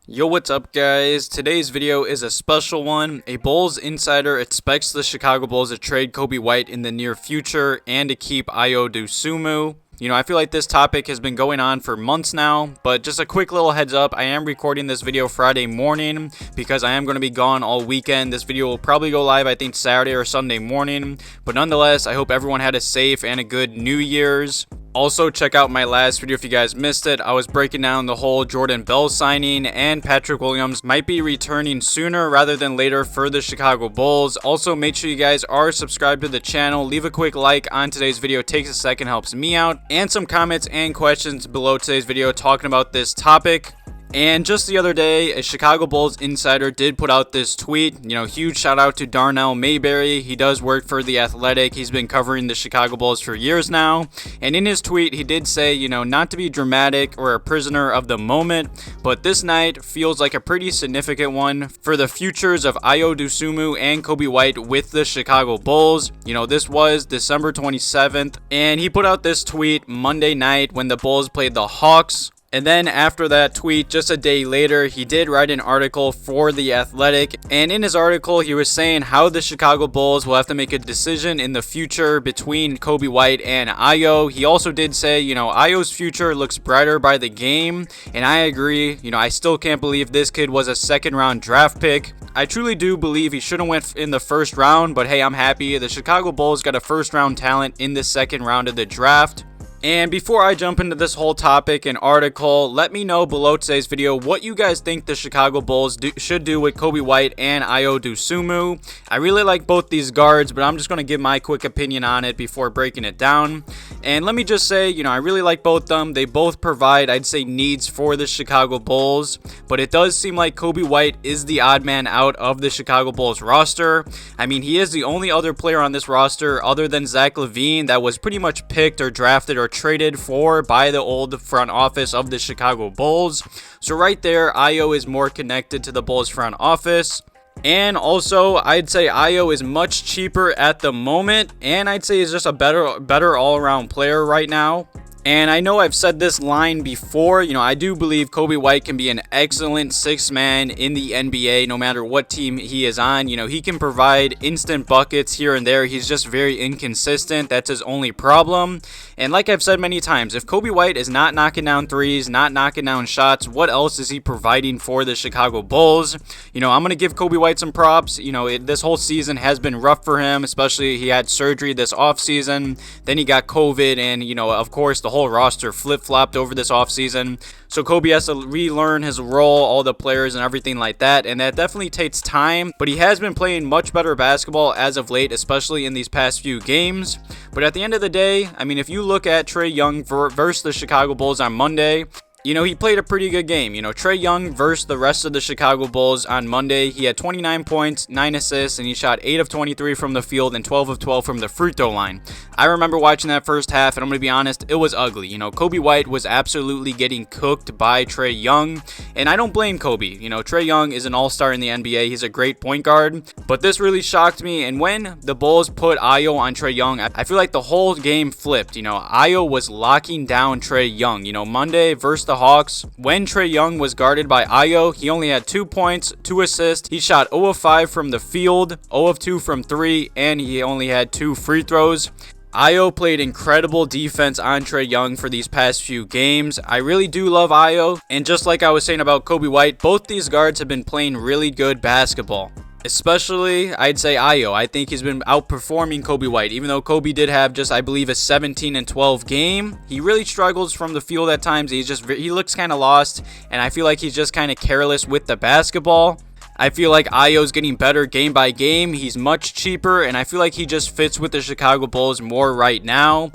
Yo, what's up guys? Today's video is a special one. A Bulls insider expects the Chicago Bulls to trade Coby White in the near future and to keep Ayo Dosunmu. I feel like this topic has been going on for months now, but just a quick little heads up, I am recording this video Friday morning because I am going to be gone all weekend. This video will probably go live, I think, Saturday or Sunday morning, but nonetheless, I hope everyone had a safe and a good New Year's. Also, check out my last video if you guys missed it. I was breaking down the whole Jordan Bell signing, and Patrick Williams might be returning sooner rather than later for the Chicago Bulls. Also, make sure you guys are subscribed to the channel. Leave a quick like on today's video. It takes a second, helps me out. And some comments and questions below today's video talking about this topic. And just the other day, a Chicago Bulls insider did put out this tweet. Huge shout out to Darnell Mayberry. He does work for The Athletic. He's been covering the Chicago Bulls for years now. And in his tweet, he did say, not to be dramatic or a prisoner of the moment, but this night feels like a pretty significant one for the futures of Ayo Dosunmu and Coby White with the Chicago Bulls. This was December 27th, and he put out this tweet Monday night when the Bulls played the Hawks. And then after that tweet, just a day later, he did write an article for The Athletic. And in his article, he was saying how the Chicago Bulls will have to make a decision in the future between Coby White and Ayo. He also did say, Ayo's future looks brighter by the game. And I agree. I still can't believe this kid was a second-round draft pick. I truly do believe he should have went in the first round. But hey, I'm happy. The Chicago Bulls got a first-round talent in the second round of the draft. And before I jump into this whole topic and article, let me know below today's video what you guys think the Chicago Bulls should do with Coby White and Ayo Dosunmu. I really like both these guards, but I'm just going to give my quick opinion on it before breaking it down. And let me just say, I really like both of them. They both provide, I'd say, needs for the Chicago Bulls. But it does seem like Coby White is the odd man out of the Chicago Bulls roster. I mean, he is the only other player on this roster other than Zach LaVine that was pretty much picked or drafted or traded for by the old front office of the Chicago Bulls. So right there, Ayo is more connected to the Bulls front office. And also, I'd say Ayo is much cheaper at the moment, and I'd say he's just a better all-around player right now. And I know I've said this line before, I do believe Coby White can be an excellent sixth man in the NBA no matter what team he is on. He can provide instant buckets here and there. He's just very inconsistent. That's his only problem. And like I've said many times, if Coby White is not knocking down threes, not knocking down shots, what else is he providing for the Chicago Bulls? I'm going to give Coby White some props. This whole season has been rough for him, especially he had surgery this offseason. Then he got COVID, and, of course, the whole roster flip-flopped over this offseason. So Coby has to relearn his role, all the players and everything like that, and that definitely takes time, but he has been playing much better basketball as of late, especially in these past few games. But at the end of the day, if you look at Trae Young versus the Chicago Bulls on Monday, he played a pretty good game. Trae Young versus the rest of the Chicago Bulls on Monday. He had 29 points, 9 assists, and he shot 8 of 23 from the field and 12 of 12 from the free throw line. I remember watching that first half, and I'm going to be honest, it was ugly. Coby White was absolutely getting cooked by Trae Young, and I don't blame Coby. Trae Young is an all-star in the NBA. He's a great point guard, but this really shocked me, and when the Bulls put Ayo on Trae Young, I feel like the whole game flipped. Ayo was locking down Trae Young. Monday versus the Hawks, when Trae Young was guarded by Ayo, he only had 2 points, 2 assists. He shot 0 of 5 from the field, 0 of 2 from 3, and he only had 2 free throws. Ayo played incredible defense on Trae Young for these past few games. I really do love Ayo, and just like I was saying about Coby White, both these guards have been playing really good basketball. Especially, I'd say Ayo. I think he's been outperforming Coby White. Even though Coby did have just, I believe, a 17-12 game, he really struggles from the field at times. He looks kind of lost, and I feel like he's just kind of careless with the basketball. I feel like Ayo's getting better game by game. He's much cheaper, and I feel like he just fits with the Chicago Bulls more right now.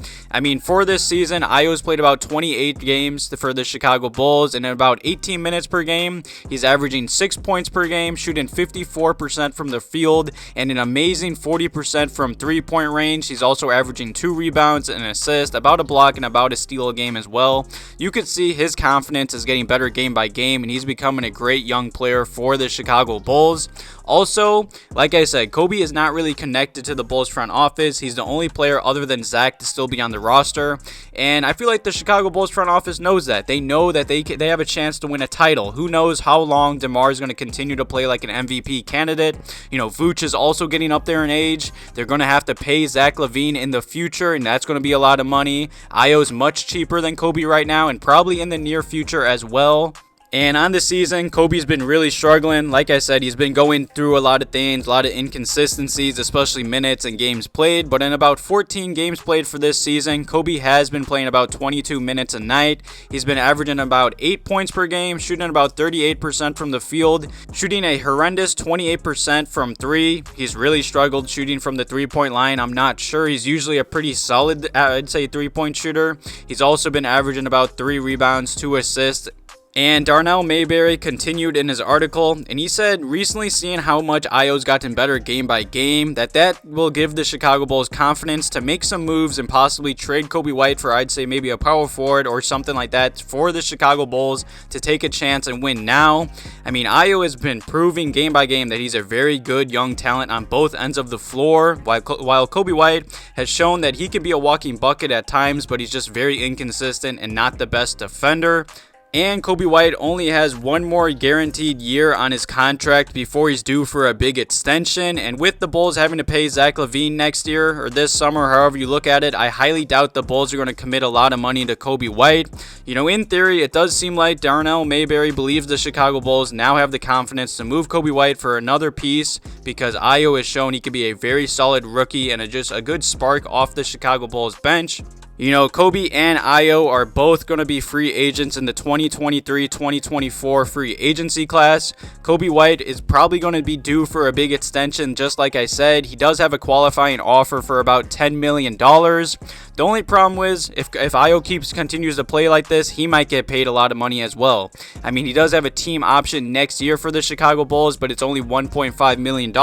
For this season, Ayo's played about 28 games for the Chicago Bulls, and in about 18 minutes per game, he's averaging 6 points per game, shooting 54% from the field, and an amazing 40% from three-point range. He's also averaging 2 rebounds, an assist, about a block, and about a steal a game as well. You could see his confidence is getting better game by game, and he's becoming a great young player for the Chicago Chicago Bulls. Also, like I said, Coby is not really connected to the Bulls front office. He's the only player other than Zach to still be on the roster, and I feel like the Chicago Bulls front office knows that. They know that they have a chance to win a title. Who knows how long DeMar is going to continue to play like an MVP candidate. You know, Vooch is also getting up there in age. They're going to have to pay Zach LaVine in the future, and that's going to be a lot of money. Ayo is much cheaper than Coby right now, and probably in the near future as well. And on the season, Coby's been really struggling. Like I said, he's been going through a lot of things, a lot of inconsistencies, especially minutes and games played. But in about 14 games played for this season, Coby has been playing about 22 minutes a night. He's been averaging about 8 points per game, shooting about 38% from the field, shooting a horrendous 28% from 3. He's really struggled shooting from the 3-point line. I'm not sure. He's usually a pretty solid, I'd say, 3-point shooter. He's also been averaging about 3 rebounds, 2 assists. And Darnell Mayberry continued in his article, and he said, recently seeing how much Ayo's gotten better game by game, that will give the Chicago Bulls confidence to make some moves and possibly trade Coby White for, I'd say, maybe a power forward or something like that for the Chicago Bulls to take a chance and win now. I mean, Ayo has been proving game by game that he's a very good young talent on both ends of the floor, while Coby White has shown that he can be a walking bucket at times, but he's just very inconsistent and not the best defender. And Coby White only has one more guaranteed year on his contract before he's due for a big extension. And with the Bulls having to pay Zach LaVine next year or this summer, however you look at it, I highly doubt the Bulls are going to commit a lot of money to Coby White. You know, in theory, it does seem like Darnell Mayberry believes the Chicago Bulls now have the confidence to move Coby White for another piece because Ayo has shown he could be a very solid rookie and just a good spark off the Chicago Bulls bench. You know, Coby and Ayo are both going to be free agents in the 2023-2024 free agency class. Coby White is probably going to be due for a big extension, just like I said. He does have a qualifying offer for about $10 million. The only problem is, if Ayo continues to play like this, he might get paid a lot of money as well. I mean, he does have a team option next year for the Chicago Bulls, but it's only $1.5 million,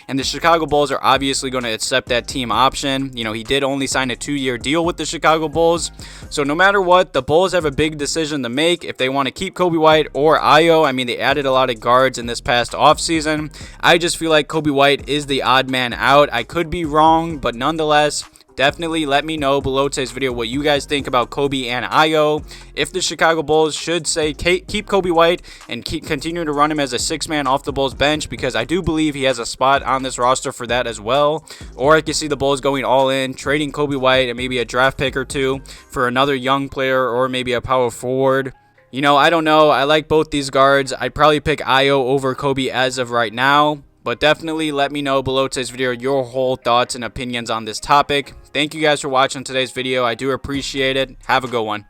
and the Chicago Bulls are obviously going to accept that team option. You know, he did only sign a 2-year deal with the Chicago Bulls, so no matter what, the Bulls have a big decision to make if they want to keep Coby White or Ayo. I mean, they added a lot of guards in this past offseason. I just feel like Coby White is the odd man out. I could be wrong, but nonetheless, definitely let me know below today's video what you guys think about Coby and Ayo. If the Chicago Bulls should say keep Coby White and continue to run him as a 6-man off the Bulls bench, because I do believe he has a spot on this roster for that as well. Or I can see the Bulls going all in, trading Coby White and maybe a draft pick or two for another young player or maybe a power forward. You know, I don't know. I like both these guards. I'd probably pick Ayo over Coby as of right now. But definitely let me know below today's video your whole thoughts and opinions on this topic. Thank you guys for watching today's video. I do appreciate it. Have a good one.